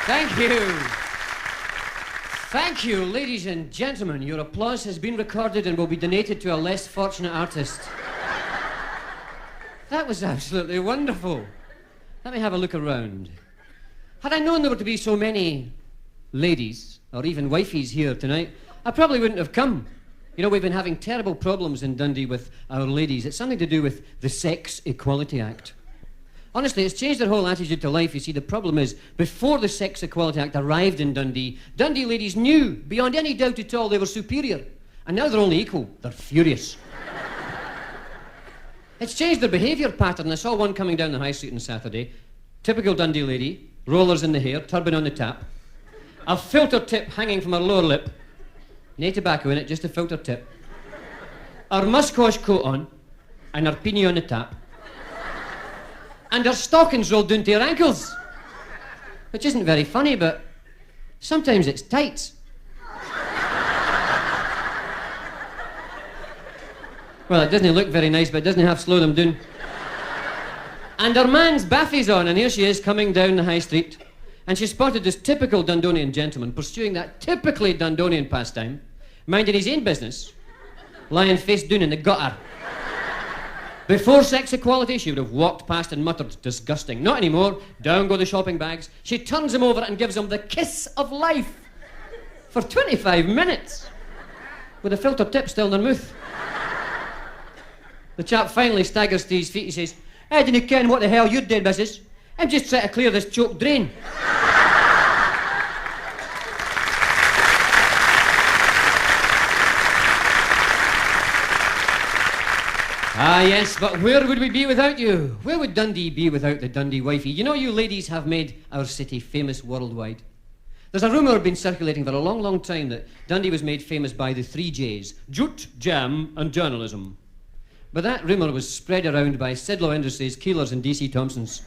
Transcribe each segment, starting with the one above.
Thank you. Thank you, ladies and gentlemen. Your applause has been recorded and will be donated to a less fortunate artist. That was absolutely wonderful. Let me have a look around. Had I known there were to be so many ladies, or even wifeys here tonight, I probably wouldn't have come. You know, we've been having terrible problems in Dundee with our ladies. It's something to do with the Sex Equality Act. Honestly, it's changed their whole attitude to life. You see, the problem is, before the Sex Equality Act arrived in Dundee, Dundee ladies knew, beyond any doubt at all, they were superior. And now they're only equal. They're furious. It's changed their behaviour pattern. I saw one coming down the high street on Saturday. Typical Dundee lady, rollers in the hair, turban on the tap, a filter tip hanging from her lower lip, no tobacco in it, just a filter tip, her muskosh coat on, and her peenie on the tap, and her stockings rolled down to her ankles, which isn't very funny, but sometimes it's tights. Well, it doesn't look very nice, but it doesn't have to slow them down. And her man's baffies on, and here she is coming down the high street, and she spotted this typical Dundonian gentleman pursuing that typically Dundonian pastime, minding his own business, lying face down in the gutter. Before sex equality, she would have walked past and muttered, disgusting. Not anymore. Down go the shopping bags. She turns him over and gives him the kiss of life for 25 minutes with a filter tip still in her mouth. The chap finally staggers to his feet. He says, I didn't ken what the hell you did, missus. I'm just trying to clear this choked drain. Ah, yes, but where would we be without you? Where would Dundee be without the Dundee wifey? You know, you ladies have made our city famous worldwide. There's a rumour been circulating for a long, long time that Dundee was made famous by the 3 Js, jute, jam and journalism. But that rumour was spread around by Sidlow Industries, Keelers and D.C. Thompsons.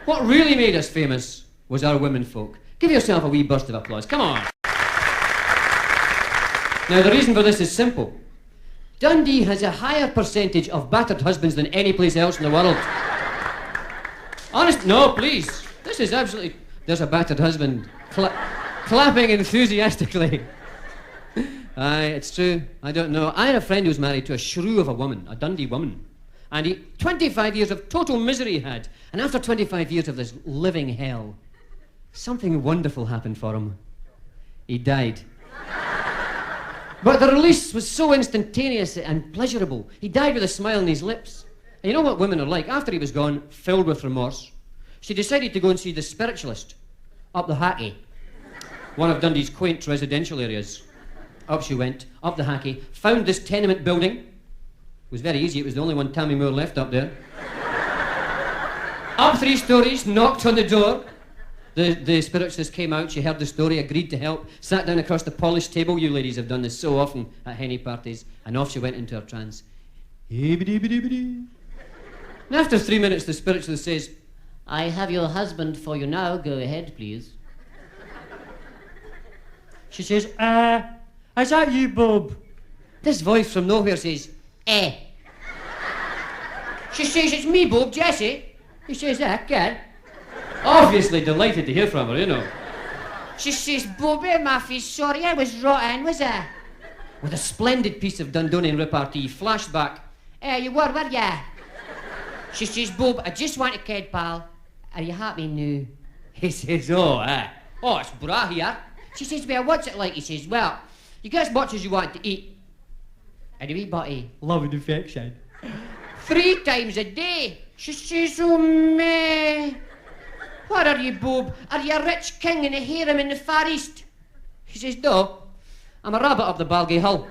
What really made us famous was our women folk. Give yourself a wee burst of applause. Come on. Now, the reason for this is simple. Dundee has a higher percentage of battered husbands than any place else in the world. Honest, no, please. This is absolutely... There's a battered husband clapping enthusiastically. Aye, it's true. I don't know. I had a friend who was married to a shrew of a woman, a Dundee woman. And 25 years of total misery he had. And after 25 years of this living hell, something wonderful happened for him. He died. But the release was so instantaneous and pleasurable. He died with a smile on his lips. And you know what women are like? After he was gone, filled with remorse, she decided to go and see the spiritualist up the Hackey, one of Dundee's quaint residential areas. Up she went, up the Hackey, found this tenement building. It was very easy, it was the only one Tammy Moore left up there. Up 3 stories, knocked on the door. The spiritualist came out, she heard the story, agreed to help, sat down across the polished table. You ladies have done this so often at henny parties. And off she went into her trance. And after 3 minutes, the spiritualist says, I have your husband for you now, go ahead, please. She says, is that you, Bob? This voice from nowhere says, eh. She says, it's me, Bob, Jessie. He says, good. Obviously delighted to hear from her, you know. She says, Bobby, Maffy, sorry, I was rotten, was I? With a splendid piece of Dundonian repartee, flashback. You were ya? She says, Bob, I just want to kid, pal. Are you happy now? He says, oh, it's bra here. She says, well, what's it like? He says, well, you get as much as you want to eat. And a wee butty, love and affection. 3 times a day. She says, oh, meh. What are you, Bob? Are you a rich king in a harem in the Far East? He says, no, I'm a rabbit of the Balgay Hull.